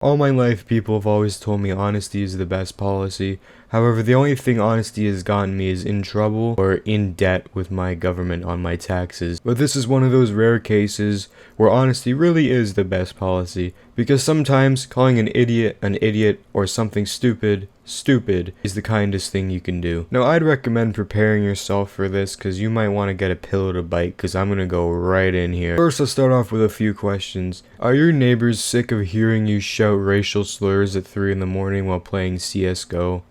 All my life, people have always told me honesty is the best policy. However, the only thing honesty has gotten me is in trouble or in debt with my government on my taxes. But this is one of those rare cases where honesty really is the best policy, because sometimes calling an idiot or something stupid is the kindest thing you can do. Now, I'd recommend preparing yourself for this, because you might want to get a pillow to bite, because I'm gonna go right in here. First, I'll start off with a few questions. Are your neighbors sick of hearing you shout racial slurs at 3 in the morning while playing CSGO?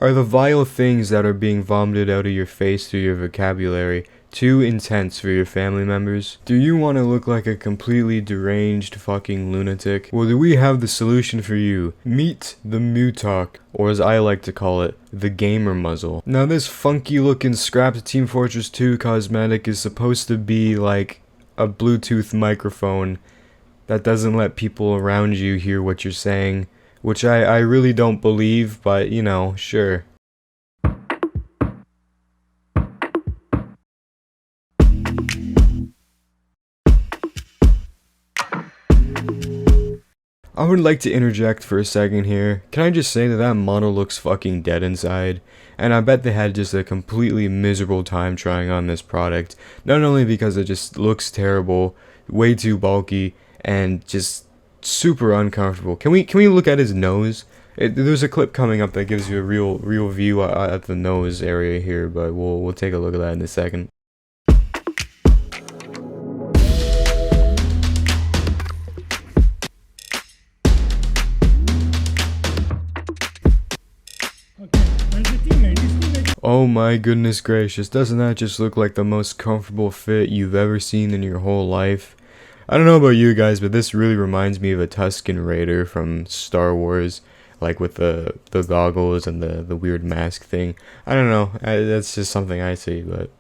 Are the vile things that are being vomited out of your face through your vocabulary too intense for your family members? Do you want to look like a completely deranged fucking lunatic? Well, do we have the solution for you? Meet the mutalk, or as I like to call it, the gamer muzzle. Now, this funky looking scrapped Team Fortress 2 cosmetic is supposed to be like a Bluetooth microphone that doesn't let people around you hear what you're saying, which I really don't believe, but you know, sure. I would like to interject for a second here. Can I just say that that model looks fucking dead inside? And I bet they had just a completely miserable time trying on this product. Not only because it just looks terrible, way too bulky, and just super uncomfortable. Can we look at his nose? There's a clip coming up that gives you a real view at the nose area here, but we'll take a look at that in a second. Oh my goodness gracious, doesn't that just look like the most comfortable fit you've ever seen in your whole life? I don't know about you guys, but this really reminds me of a Tusken Raider from Star Wars, like with the goggles and the weird mask thing. I don't know, that's just something I see, but...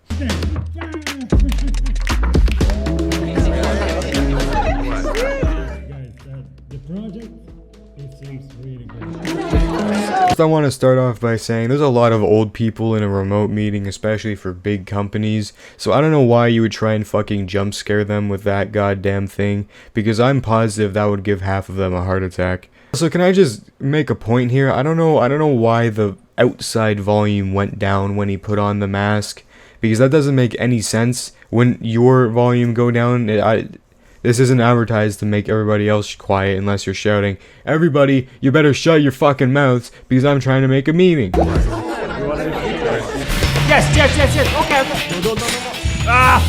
I want to start off by saying there's a lot of old people in a remote meeting, especially for big companies, so I don't know why you would try and fucking jump scare them with that goddamn thing, because I'm positive that would give half of them a heart attack. So can I just make a point here? I don't know why the outside volume went down when he put on the mask, because that doesn't make any sense. When your volume go down, this isn't advertised to make everybody else quiet unless you're shouting, "Everybody, you better shut your fucking mouths because I'm trying to make a meeting." Yes. Okay. No.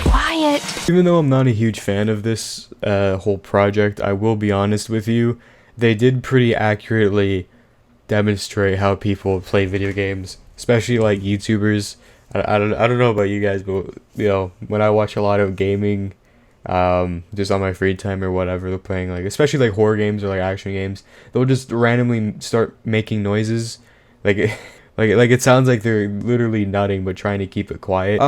Quiet. Even though I'm not a huge fan of this whole project, I will be honest with you, they did pretty accurately demonstrate how people play video games, especially like YouTubers. I don't know about you guys, but you know, when I watch a lot of gaming, just on my free time or whatever, they're playing like, especially like horror games or like action games, they'll just randomly start making noises, like it sounds like they're literally nutting but trying to keep it quiet.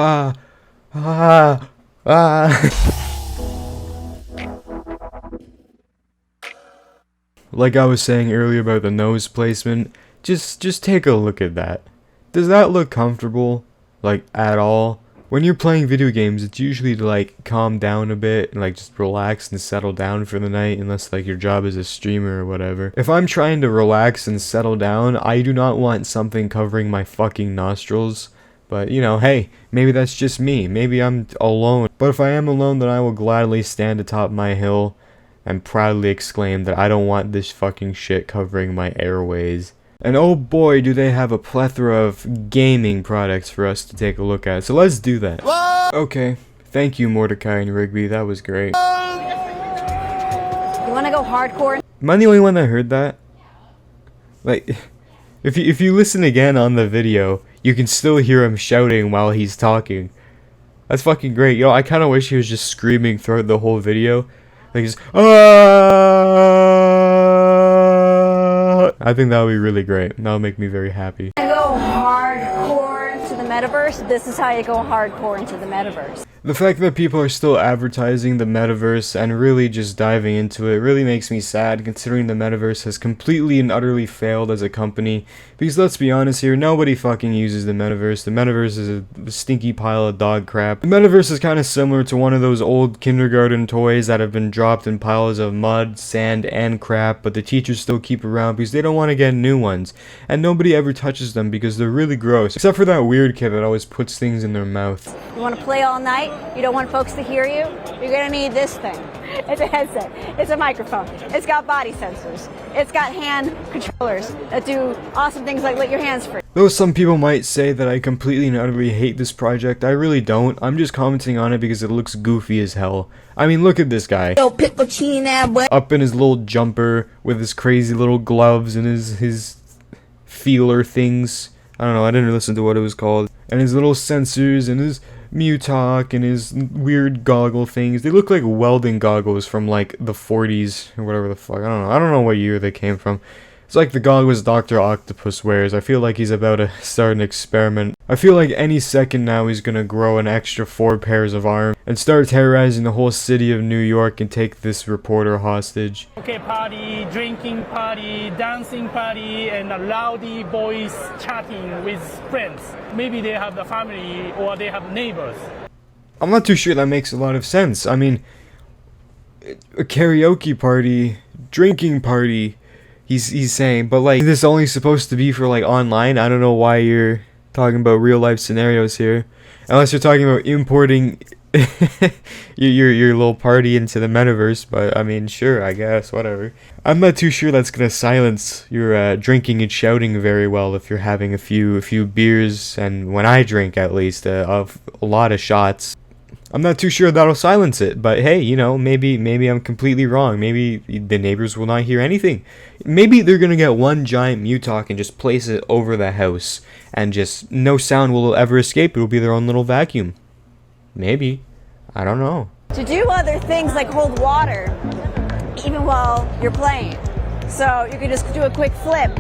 Like I was saying earlier about the nose placement, just take a look at that. Does that look comfortable? Like, at all? When you're playing video games, it's usually to like calm down a bit and like just relax and settle down for the night, unless like your job is a streamer or whatever. If I'm trying to relax and settle down, I do not want something covering my fucking nostrils. But you know, hey, maybe that's just me. Maybe I'm alone. But if I am alone, then I will gladly stand atop my hill and proudly exclaim that I don't want this fucking shit covering my airways. And oh boy, do they have a plethora of gaming products for us to take a look at. So let's do that. Whoa! Okay, thank you Mordecai and Rigby, that was great. You wanna go hardcore? Am I the only one that heard that? Like, if you listen again on the video, you can still hear him shouting while he's talking. That's fucking great. You know, I kinda wish he was just screaming throughout the whole video. Like just, I think that would be really great. That would make me very happy. Go hardcore into the metaverse. This is how you go hardcore into the metaverse. The fact that people are still advertising the metaverse and really just diving into it really makes me sad, considering the metaverse has completely and utterly failed as a company. Because let's be honest here, nobody fucking uses the metaverse. The metaverse is a stinky pile of dog crap. The metaverse is kind of similar to one of those old kindergarten toys that have been dropped in piles of mud, sand, and crap, but the teachers still keep around because they don't want to get new ones. And nobody ever touches them because they're really gross. Except for that weird kid that always puts things in their mouth. You want to play all night? You don't want folks to hear you? You're going to need this thing. It's a headset. It's a microphone. It's got body sensors. It's got hand controllers that do awesome things like let your hands free. Though some people might say that I completely and utterly hate this project, I really don't. I'm just commenting on it because it looks goofy as hell. I mean, look at this guy. Yo, piccochina, boy. Up in his little jumper with his crazy little gloves and his feeler things. I don't know, I didn't listen to what it was called. And his little sensors and his mutalk and his weird goggle things. They look like welding goggles from like the 40s or whatever the fuck. I don't know what year they came from. It's like the goggles Dr. Octopus wears. I feel like he's about to start an experiment. I feel like any second now he's gonna grow an extra 4 pairs of arms and start terrorizing the whole city of New York and take this reporter hostage. Okay, party, drinking party, dancing party, and a loudy voice chatting with friends. Maybe they have the family or they have neighbors. I'm not too sure that makes a lot of sense. I mean, a karaoke party, drinking party, he's saying, but like, this is only supposed to be for like online. I don't know why you're talking about real life scenarios here. Unless you're talking about importing your little party into the metaverse, but I mean, sure, I guess, whatever. I'm not too sure that's gonna silence your drinking and shouting very well if you're having a few beers, and when I drink at least, a lot of shots. I'm not too sure that'll silence it, but hey, you know, maybe I'm completely wrong. Maybe the neighbors will not hear anything. Maybe they're gonna get one giant mutalk and just place it over the house, and just no sound will ever escape. It'll be their own little vacuum. Maybe. I don't know. To do other things like hold water, even while you're playing. So you can just do a quick flip.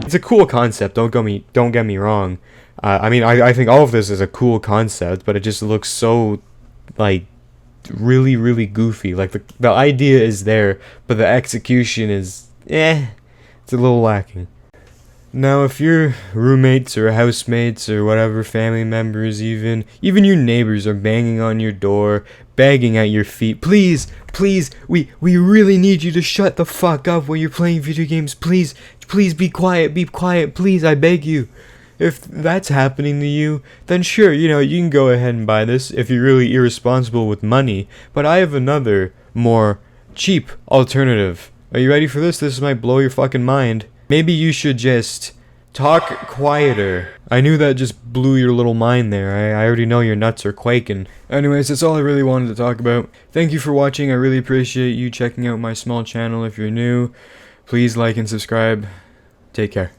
It's a cool concept. Don't get me wrong. I mean, I think all of this is a cool concept, but it just looks so, like, really, really goofy. Like, the idea is there, but the execution is, it's a little lacking. Now, if your roommates or housemates or whatever, family members even your neighbors are banging on your door, begging at your feet, please, we really need you to shut the fuck up when you're playing video games, please be quiet, please, I beg you. If that's happening to you, then sure, you know, you can go ahead and buy this if you're really irresponsible with money, but I have another, more cheap alternative. Are you ready for this? This might blow your fucking mind. Maybe you should just talk quieter. I knew that just blew your little mind there. I already know your nuts are quaking. Anyways, that's all I really wanted to talk about. Thank you for watching. I really appreciate you checking out my small channel. If you're new, please like and subscribe. Take care.